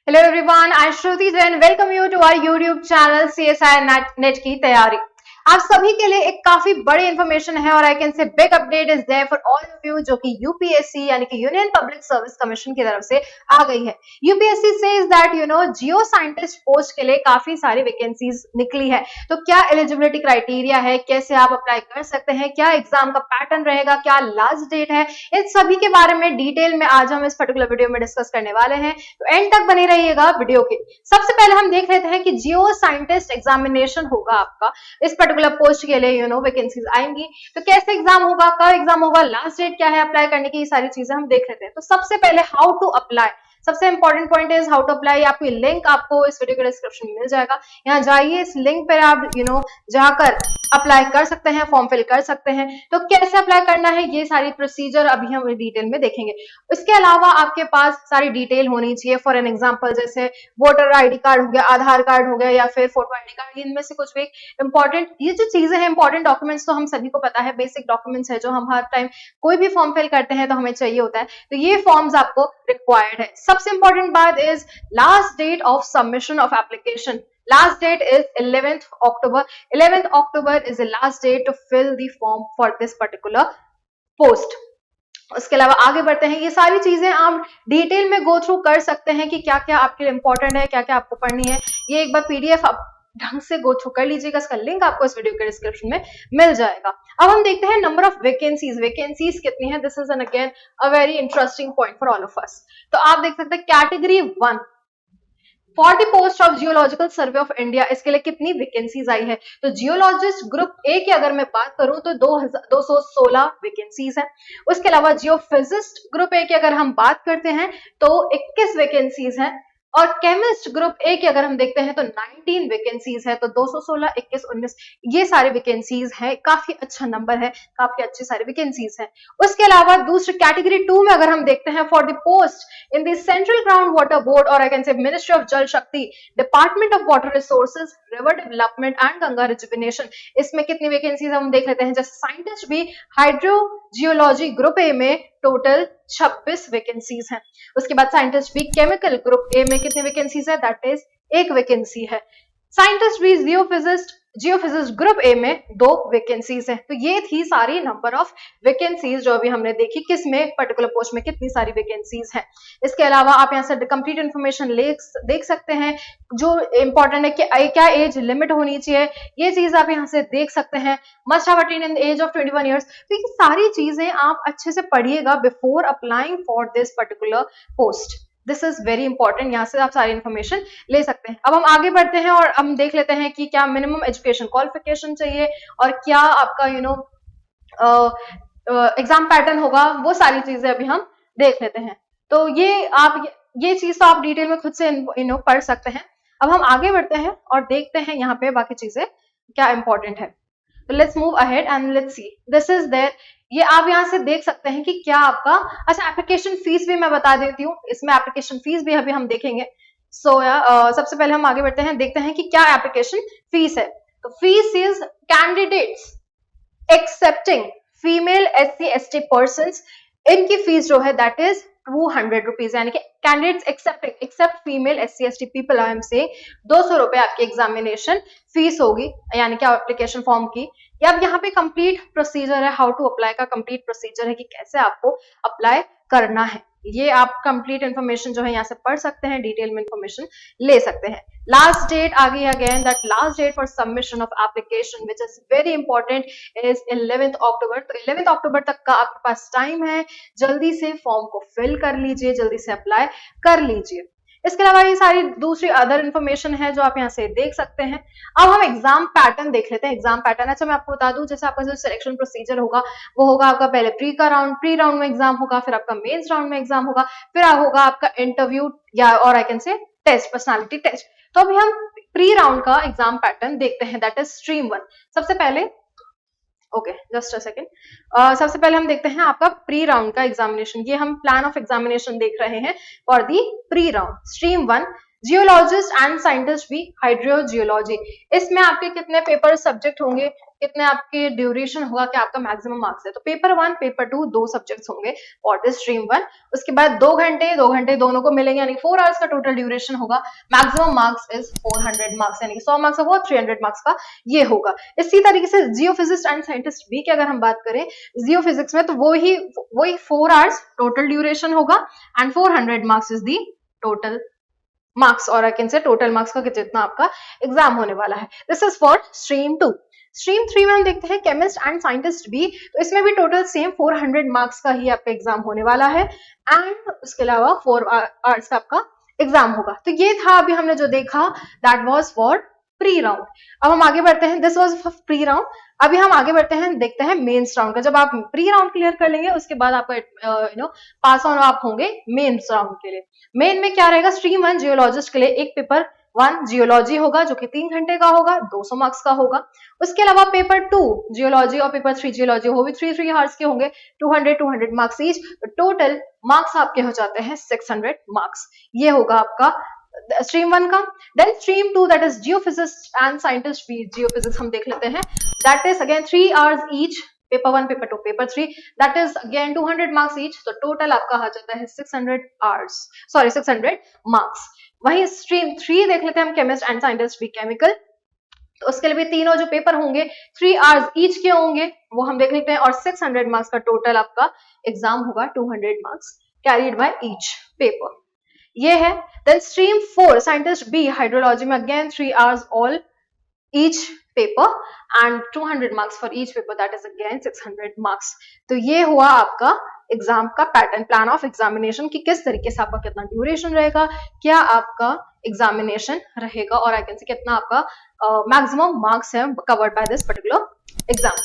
Hello everyone, I Shruti Jain welcome you to our YouTube channel CSI NET की तैयारी। आप सभी के लिए एक काफी बड़ी इंफॉर्मेशन है और I can say big update is there for all of you, जो कि यूपीएससी यानी कि यूनियन पब्लिक सर्विस कमीशन की तरफ से आ गई है। UPSC says that Jio scientist post के लिए काफी सारी वैकेंसीज निकली है। तो क्या एलिजिबिलिटी क्राइटेरिया है, कैसे आप अप्लाई कर सकते हैं, क्या एग्जाम का पैटर्न रहेगा, क्या लास्ट डेट है, इन सभी के बारे में डिटेल में आज हम इस पर्टिकुलर वीडियो में डिस्कस करने वाले हैं। तो एंड तक बने रहिएगा वीडियो के। सबसे पहले हम देख लेते हैं कि जियो साइंटिस्ट एग्जामिनेशन होगा आपका इस पर्टिकुलर पोस्ट के लिए वैकेंसीज आएंगी। तो कैसे एग्जाम होगा, कब एग्जाम होगा, लास्ट डेट क्या है अप्लाई करने की, ये सारी चीजें हम देख लेते हैं। तो सबसे पहले हाउ टू अप्लाई, सबसे important point is how to apply. आपको लिंक आपको इस वीडियो के डिस्क्रिप्शन में मिल जाएगा, यहाँ जाइए, इस लिंक पर आप जाकर अप्लाई कर सकते हैं, फॉर्म फिल कर सकते हैं। तो कैसे अप्लाई करना है, ये सारी प्रोसीजर अभी हम डिटेल में देखेंगे। इसके अलावा आपके पास सारी डिटेल होनी चाहिए। फॉर एन एग्जांपल, जैसे वोटर आईडी कार्ड हो गया, आधार कार्ड हो गया, या फिर फोटो आईडी कार्ड, इनमें से कुछ भी इंपॉर्टेंट, ये जो चीजें हैं इंपॉर्टेंट डॉक्यूमेंट्स, तो हम सभी को पता है, बेसिक डॉक्यूमेंट्स है जो हम हर टाइम कोई भी फॉर्म फिल करते हैं तो हमें चाहिए होता है। तो ये फॉर्म्स आपको रिक्वायर्ड है। सबसे इंपॉर्टेंट बात is last date of submission of application. Last date is 11th October. 11th October is the last date to fill the form for this particular post. उसके अलावा आगे बढ़ते हैं, ये सारी चीजें आप डिटेल में गो थ्रू कर सकते हैं कि क्या क्या आपके लिए इंपॉर्टेंट है, क्या क्या आपको पढ़नी है। ये एक बार पीडीएफ आप ढंग से गो थ्रू कर लीजिएगा, इसका लिंक आपको इस वीडियो के डिस्क्रिप्शन में मिल जाएगा। अब हम देखते हैं नंबर ऑफ वैकेंसीज, वैकेंसीज कितनी है। This is an again a very interesting point for all of us. तो आप देख सकते हैं category 1 for the post of geological survey of India, इसके लिए कितनी वैकेंसीज आई है। तो जियोलॉजिस्ट ग्रुप ए की अगर मैं बात करूं तो 216 वैकेंसीज है। उसके अलावा जियोफिजिस्ट ग्रुप ए की अगर हम बात करते हैं तो 21 वैकेंसीज है। और केमिस्ट ग्रुप ए की अगर हम देखते हैं तो 19 वैकेंसीज है। तो 216, 21, 19 ये सारे वैकेंसीज है, काफी अच्छा नंबर है, काफी अच्छी सारी वैकेंसीज है। उसके अलावा दूसरी कैटेगरी 2 में अगर हम देखते हैं for the post in the central ground water board और I can say ministry of Jal Shakti, department of water resources, river development and Ganga rejuvenation, इसमें कितनी वैकेंसीज हम देख लेते हैं। जैसे साइंटिस्ट भी हाइड्रो जियोलॉजी ग्रुप ए में टोटल 26 वैकेंसीज हैं। उसके बाद साइंटिस्ट भी केमिकल ग्रुप ए में कितनी वैकेंसीज है, दैट इज 1 वैकेंसी है। साइंटिस्ट भी जियोफिजिस्ट ग्रुप ए में 2 वैकेंसीज है। तो ये थी सारी नंबर ऑफ वैकेंसीज जो अभी हमने देखी, किस में पर्टिकुलर पोस्ट में कितनी सारी वैकेंसीज है। इसके अलावा आप यहाँ से कंप्लीट इन्फॉर्मेशन देख सकते हैं। जो इंपॉर्टेंट है कि क्या एज लिमिट होनी चाहिए, ये चीज आप यहाँ से देख सकते हैं। Must have attend in the age of 21 years. तो ये सारी चीजें आप अच्छे से पढ़िएगा before applying for this particular post. This is very important, यहाँ से आप सारी इन्फॉर्मेशन ले सकते हैं। अब हम आगे बढ़ते हैं और हम देख लेते हैं कि क्या मिनिमम एजुकेशन क्वालिफिकेशन चाहिए और क्या आपका एग्जाम पैटर्न होगा, वो सारी चीजें अभी हम देख लेते हैं। तो ये चीज तो आप डिटेल में खुद से पढ़ सकते हैं। अब हम आगे बढ़ते हैं और देखते हैं यहाँ पे बाकी चीजें क्या इंपॉर्टेंट है। तो let's move ahead and let's see, this is there. ये आप यहाँ से देख सकते हैं कि क्या आपका, अच्छा एप्लीकेशन फीस भी मैं बता देती हूँ, इसमें एप्लीकेशन फीस भी अभी हम देखेंगे। सबसे पहले हम आगे बढ़ते हैं, देखते हैं कि क्या एप्लीकेशन फीस है। तो fees is candidates excepting female SC ST persons, इनकी फीस जो है दैट इज 200 रुपीज, यानी कि candidates except female SC ST people, I am say 200 रुपए आपकी एग्जामिनेशन फीस होगी, यानी कि एप्लीकेशन फॉर्म की। या अब यहाँ पे कंप्लीट प्रोसीजर है, हाउ टू अप्लाई का कंप्लीट प्रोसीजर है कि कैसे आपको अप्लाई करना है। ये आप कंप्लीट इन्फॉर्मेशन जो है यहाँ से पढ़ सकते हैं, डिटेल में इन्फॉर्मेशन ले सकते हैं। लास्ट डेट आ गई again, that last date for submission of application which is very important is 11th October. तो 11th अक्टूबर तक का आपके पास टाइम है, जल्दी से फॉर्म को फिल कर लीजिए, जल्दी से अप्लाई कर लीजिए। इसके अलावा ये सारी दूसरी अदर इन्फॉर्मेशन है जो आप यहाँ से देख सकते हैं। अब हम एग्जाम पैटर्न देख लेते हैं। एग्जाम पैटर्न, अच्छा मैं आपको बता दूं, जैसे आपका जो सिलेक्शन प्रोसीजर होगा वो होगा आपका पहले प्री राउंड में एग्जाम होगा, फिर आपका मेंस राउंड में एग्जाम होगा, फिर होगा आपका इंटरव्यू या और I can say test, personality test. तो अभी हम प्री राउंड का एग्जाम पैटर्न देखते हैं, दैट इज स्ट्रीम 1। सबसे पहले जस्ट अ सेकेंड, सबसे पहले हम देखते हैं आपका प्री राउंड का एग्जामिनेशन। ये हम प्लान ऑफ एग्जामिनेशन देख रहे हैं for the pre round. Stream 1 geologist and scientist भी हाइड्रो जियोलॉजी, इसमें आपके कितने पेपर सब्जेक्ट होंगे, कितने आपके ड्यूरेशन होगा, क्या आपका मैक्सिमम मार्क्स है। तो पेपर 1 पेपर 2 दो सब्जेक्ट्स होंगे फॉर दिस स्ट्रीम 1। उसके बाद 2 घंटे दोनों को मिलेंगे, यानी 4 आवर्स का टोटल ड्यूरेशन होगा। मैक्सिमम मार्क्स इज 400 मार्क्स, यानी कि 100 मार्क्स का वो 300 मार्क्स का ये होगा। इसी तरीके से जियोफिजिस्ट एंड साइंटिस्ट बी की अगर हम बात करें, जियोफिजिक्स में तो वही 4 आवर्स टोटल ड्यूरेशन होगा and 400 marks is the total marks, और I can say total marks का जितना आपका एग्जाम होने वाला है। This is for stream 2। Stream 3 में हम देखते हैं केमिस्ट एंड साइंटिस्ट बी, तो इसमें भी टोटल सेम 400 मार्क्स का ही आपका एग्जाम होने वाला है एंड उसके अलावा 4 आवर्स का आपका एग्जाम होगा। तो ये था अभी हमने जो देखा, that was for pre round. अब हम आगे बढ़ते हैं, this was for pre round. अभी हम आगे बढ़ते हैं, देखते हैं मेंस राउंड का। जब आप प्री राउंड क्लियर कर लेंगे उसके बाद आपका पास ऑन आप होंगे मेंस राउंड के लिए। मेन में क्या रहेगा, स्ट्रीम 1 जियोलॉजिस्ट के लिए एक पेपर 1 जियोलॉजी होगा जो कि 3 घंटे का होगा, 200 मार्क्स का होगा। उसके अलावा पेपर 2 जियोलॉजी और पेपर 3 जियोलॉजी वो भी 3 आवर्स के होंगे, 200 मार्क्स ईच। टोटल मार्क्स आपके हो जाते हैं 600 मार्क्स। ये होगा आपका स्ट्रीम 1 का। Then stream 2 that is geophysicist and scientist B. Geophysics हम देख लेते हैं, that is again 3 hours each, paper 1 paper 2 paper 3, that is again 200 marks each. तो टोटल आपका आ जाता है 600 मार्क्स। वहीं स्ट्रीम 3 देख लेते हैं हम, chemist and scientist B chemical. तो उसके लिए भी तीनों जो पेपर होंगे 3 आवर्स ईच के होंगे, वो हम देख लेते हैं, और 600 मार्क्स का टोटल आपका एग्जाम होगा, 200 marks carried by each paper. ये है। Then stream 4 scientist B hydrology में again 3 hours all each paper and 200 marks for each paper, that is again 600 marks. तो ये हुआ आपका एग्जाम का पैटर्न, प्लान ऑफ एग्जामिनेशन कि किस तरीके से आपका कितना ड्यूरेशन रहेगा, क्या आपका एग्जामिनेशन रहेगा, और आई कैन से कितना आपका मैक्सिमम मार्क्स है covered by this particular exam.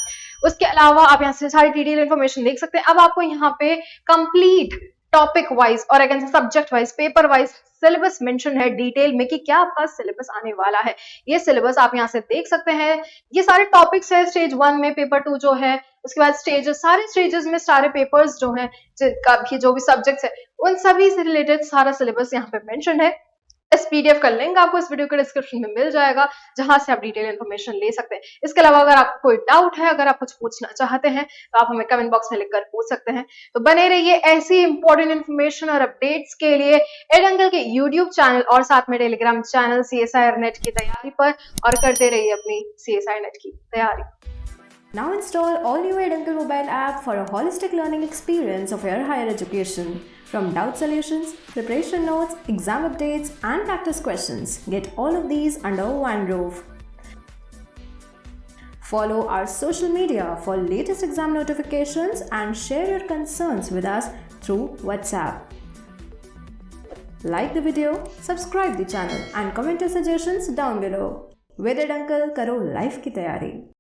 उसके अलावा आप यहाँ से सारी डिटेल इन्फॉर्मेशन देख सकते हैं। अब आपको यहाँ पे कंप्लीट टॉपिक वाइज और again subject wise paper wise syllabus mention है डिटेल में कि क्या आपका सिलेबस आने वाला है। ये सिलेबस आप यहाँ से देख सकते हैं। ये सारे टॉपिक्स है स्टेज 1 में, पेपर 2 जो है, उसके बाद सारे स्टेजेस में सारे पेपर्स जो है, जो भी सब्जेक्ट्स है, उन सभी से रिलेटेड सारा सिलेबस यहाँ पे मेंशन है। इस पीडीएफ का लिंक आपको इस वीडियो के डिस्क्रिप्शन में मिल जाएगा, जहां से आप डिटेल इन्फॉर्मेशन ले सकते हैं। इसके अलावा अगर आपको कोई डाउट है, अगर आप कुछ पूछना चाहते हैं, तो आप हमें कमेंट बॉक्स में लिखकर पूछ सकते हैं। तो बने रहिए ऐसी इंपॉर्टेंट इन्फॉर्मेशन और अपडेट्स के लिए एडंगल के यूट्यूब चैनल और साथ में टेलीग्राम चैनल CSIR नेट की तैयारी पर, और करते रहिए अपनी CSIR नेट की तैयारी। Now install all new Edangal mobile app for a holistic learning experience of your higher education. From doubt solutions, preparation notes, exam updates, and practice questions, get all of these under one roof. Follow our social media for latest exam notifications and share your concerns with us through WhatsApp. Like the video, subscribe the channel, and comment your suggestions down below. With Edangal, karo life की तैयारी।